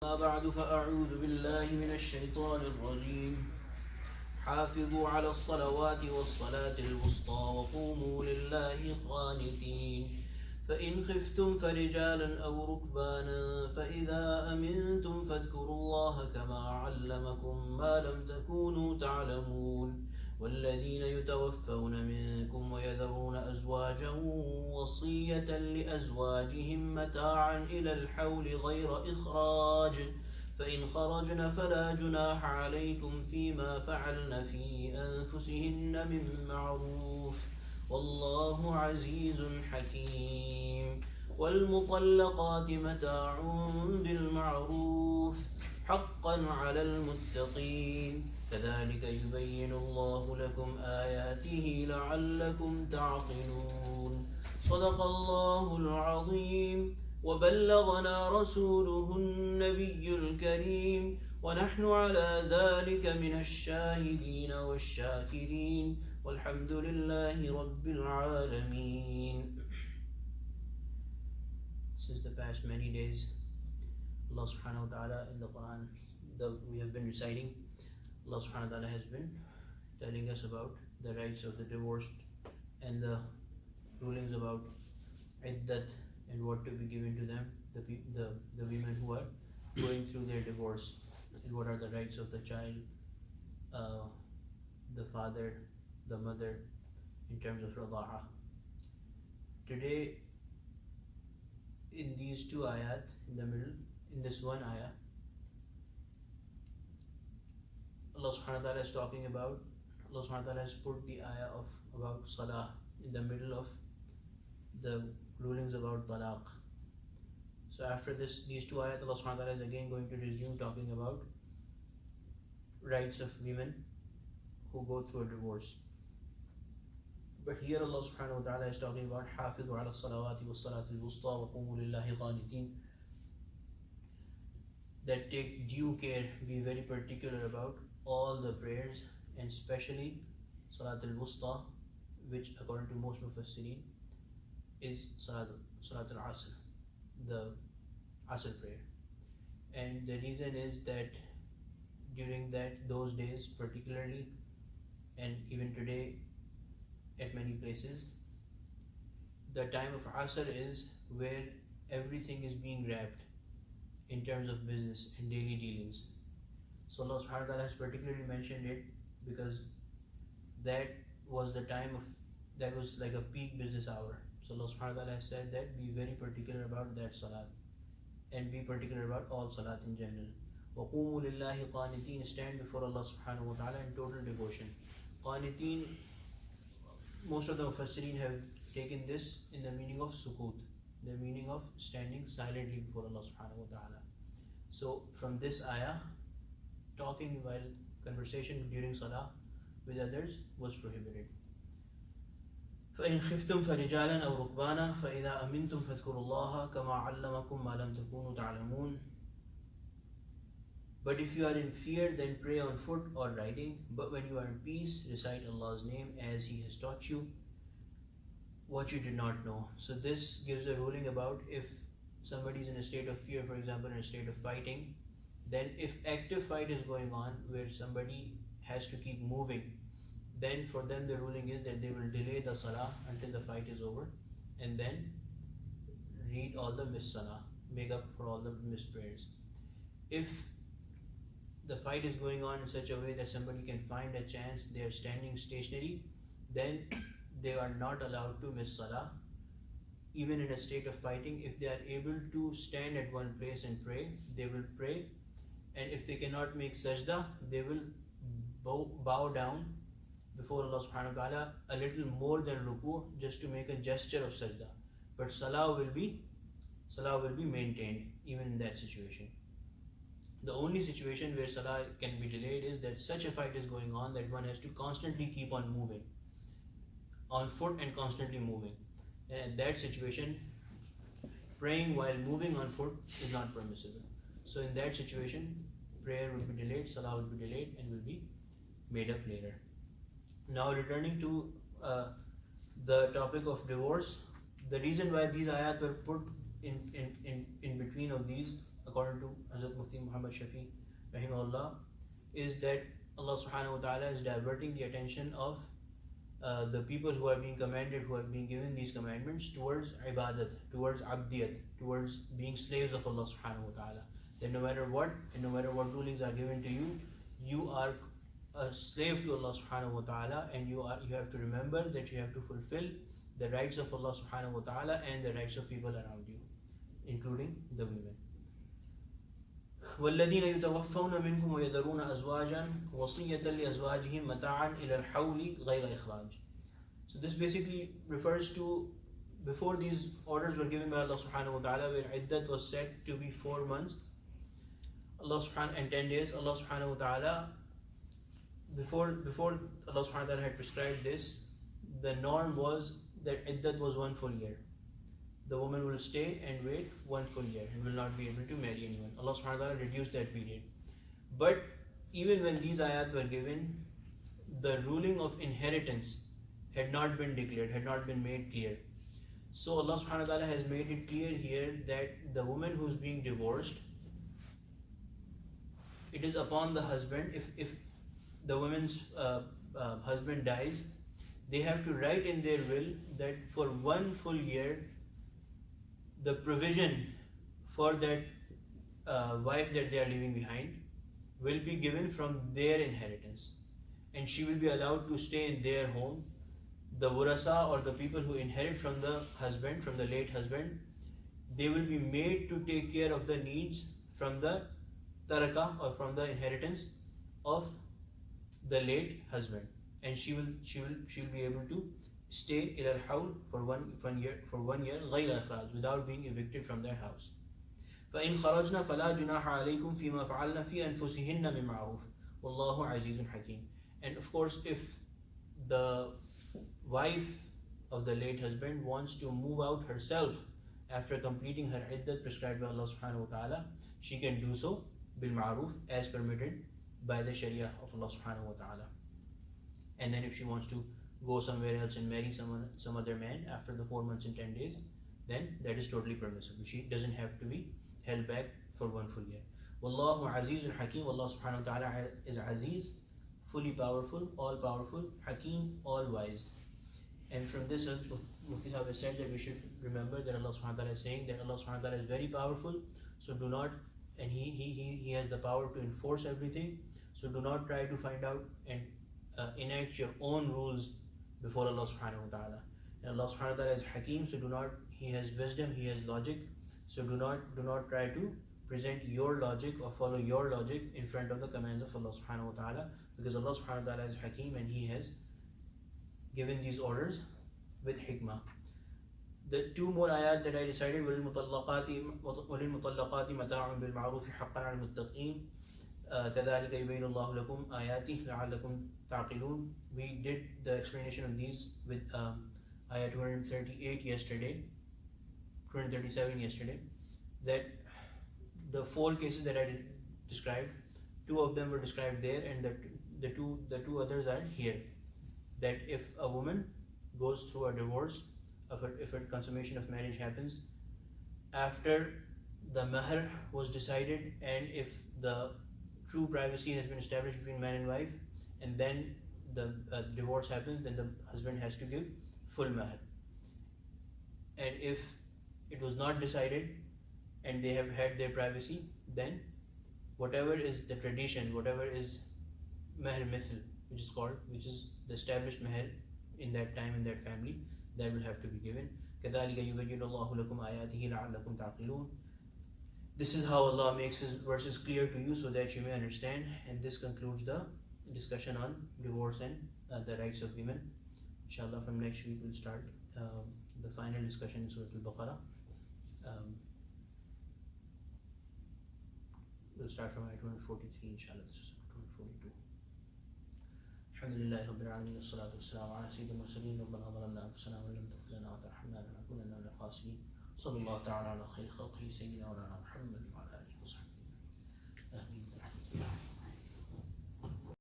ما بعد فأعوذ بالله من الشيطان الرجيم. حافظوا على الصلوات والصلاة الوسطى وقوموا لله قانتين. فإن خفتم فرجالا أو ركبانا فإذا أمنتم فاذكروا الله كما علمكم ما لم تكونوا تعلمون. والذين يتوفون منكم ويذرون أزواجا وصية لأزواجهم متاعا إلى الحول غير إخراج، فإن خرجن فلا جناح عليكم فيما فعلن في أنفسهن من معروف، والله عزيز حكيم. والمطلقات متاع بالمعروف حقا على المتقين، كذلك يبين الله لكم آياته لعلكم تعقلون. صدق الله العظيم. وبلغنا رسوله النبي الكريم، ونحن على ذلك من الشاهدين والشاكرين، والحمد لله رب العالمين. Since the past many days, Allah subhanahu wa ta'ala in the Quran that we have been reciting, Allah subhanahu wa ta'ala has been telling us about the rights of the divorced and the rulings about iddat and what to be given to them, the women who are going through their divorce, and what are the rights of the child, the father, the mother, in terms of rada'a. Today, in these two ayat, in the middle, in this one ayah, Allah subhanahu wa ta'ala is talking about, Allah subhanahu wa ta'ala has put the ayah of about salah in the middle of the rulings about talaq. So after these two ayat, Allah subhanahu wa ta'ala is again going to resume talking about rights of women who go through a divorce. But here Allah subhanahu wa ta'ala is talking about حافظوا على الصلوات والصلاة الوسطى وقوموا لله قانتين, that take due care, be very particular about all the prayers, and especially Salat al-Wusta, which according to most Mufassirin is Salat al-Asr, the Asr prayer. And the reason is that during those days particularly, and even today at many places, the time of Asr is where everything is being wrapped in terms of business and daily dealings. So Allah subhanahu wa ta'ala has particularly mentioned it because that was the time of, that was like a peak business hour. So Allah subhanahu wa ta'ala has said that be very particular about that salat, and be particular about all salat in general. وَقُومُوا لِلَّهِ قَانِتِينَ, stand before Allah subhanahu wa ta'ala in total devotion. Qaniteen, most of the Mufassirin have taken this in the meaning of sukut, the meaning of standing silently before Allah subhanahu wa ta'ala. So from this ayah, talking while conversation during salah with others was prohibited. فإن خفتم فرجالا أو ركبانا فإذا أمنتم فاذكروا الله كما علمكم ما لم تكونوا تعلمون. But if you are in fear, then pray on foot or riding. But when you are in peace, recite Allah's name as He has taught you what you did not know. So this gives a ruling about if somebody is in a state of fear, for example, in a state of fighting, then if active fight is going on where somebody has to keep moving, then for them the ruling is that they will delay the salah until the fight is over, and then read all the missed salah, make up for all the missed prayers. If the fight is going on in such a way that somebody can find a chance, they are standing stationary, then they are not allowed to miss salah. Even in a state of fighting, if they are able to stand at one place and pray, they will pray. And if they cannot make sajda, they will bow down before Allah subhanahu wa ta'ala a little more than ruku, just to make a gesture of sajda. But salah will be maintained even in that situation. The only situation where salah can be delayed is that such a fight is going on that one has to constantly keep on moving on foot and constantly moving. And in that situation, praying while moving on foot is not permissible. So in that situation, prayer will be delayed, salah will be delayed, and will be made up later. Now returning to the topic of divorce, the reason why these ayat were put in between of these, according to Hazrat Mufti Muhammad Shafi rahimahullah, is that Allah subhanahu wa ta'ala is diverting the attention of the people who are being commanded, who are being given these commandments, towards ibadat, towards abdiyat, towards being slaves of Allah subhanahu wa ta'ala. That no matter what, and no matter what rulings are given to you, you are a slave to Allah subhanahu wa ta'ala, and you have to remember that you have to fulfill the rights of Allah subhanahu wa ta'ala and the rights of people around you, including the women. والذين يتوفون منكم ويذرون أزواجا وصية لأزواجهم متاعا إلى الحول غير إخراج. So this basically refers to before these orders were given by Allah subhanahu wa ta'ala, where iddat was said to be 4 months and 10 days. Allah subhanahu wa ta'ala, before Allah subhanahu wa ta'ala had prescribed this, the norm was that iddat was 1 full year. The woman will stay and wait 1 full year and will not be able to marry anyone. Allah subhanahu wa ta'ala reduced that period. But even when these ayat were given, the ruling of inheritance had not been declared, had not been made clear. So Allah subhanahu wa ta'ala has made it clear here that the woman who's being divorced, it is upon the husband, if the woman's husband dies, they have to write in their will that for 1 full year, the provision for that wife that they are leaving behind will be given from their inheritance, and she will be allowed to stay in their home. The wurasa, or the people who inherit from the husband, from the late husband, they will be made to take care of the needs from the taraka, or from the inheritance of the late husband, and she will be able to stay ila al-hawl for one year غير إخراج, without being evicted from their house. فإن خرجنا فلا جناح عليكم فيما فعلنا في أنفسهن بمعروف والله عزيز حكيم. And of course, if the wife of the late husband wants to move out herself after completing her iddat prescribed by Allah subhanahu wa ta'ala, she can do so bil ma'ruf, as permitted by the sharia of Allah subhanahu wa ta'ala. And then if she wants to go somewhere else and marry some other man after the 4 months and 10 days, then that is totally permissible. She doesn't have to be held back for 1 full year. Wallahu azizun hakim. Allah subhanahu wa ta'ala is aziz, fully powerful, all powerful, hakim, all wise. And from this, Mufti Sahib has said that we should remember that Allah subhanahu wa ta'ala is saying that Allah subhanahu wa ta'ala is very powerful, so do not, and He has the power to enforce everything, so do not try to find out and enact your own rules before Allah subhanahu wa ta'ala. And Allah subhanahu wa ta'ala is hakim, so He has wisdom, He has logic, so do not try to present your logic or follow your logic in front of the commands of Allah subhanahu wa ta'ala, because Allah subhanahu wa ta'ala is hakim and He has given these orders with hikmah. The 2 more ayat that I decided, وَلِلْمُطَلَّقَاتِ مَتَاعٌ بِالْمَعْرُوفِ حَقًّا عَلَى الْمُتَّقِينَ كَذَلِكَ يُبَيِّنُ اللَّهُ لَكُمْ آيَاتِهِ لَعَلَّكُمْ تَعْقِلُونَ. We did the explanation of these with ayat 238 yesterday, 237 yesterday, that the 4 cases that I described, 2 of them were described there, and the two others are here. That if a woman goes through a divorce, if a consummation of marriage happens after the mahr was decided, and if the true privacy has been established between man and wife, and then the divorce happens, then the husband has to give full mahr. And if it was not decided and they have had their privacy, then whatever is the tradition, whatever is mahr mithl, which is the established mahr in that time, in that family, that will have to be given. كَذَلِكَ يُبَيِّنُ اللَّهُ لَكُمْ آيَاتِهِ لَعَلَّكُمْ تَعْقِلُونَ. This is how Allah makes His verses clear to you so that you may understand. And this concludes the discussion on divorce and the rights of women. Inshallah, from next week we'll start the final discussion in Surah Al-Baqarah. We'll start from ayat 243, inshallah. This is 242. Alhamdulillah Rabbil Alameen, wassalatu wassalamu ala sayyidil mursaleen, rabbana zalamna anfusana wa lam taghfir lana wa tarhamna lanakunanna minal khasirin. Sallallahu ta'ala ala khayri khalqihi sayyidina wa ala Muhammad wa ala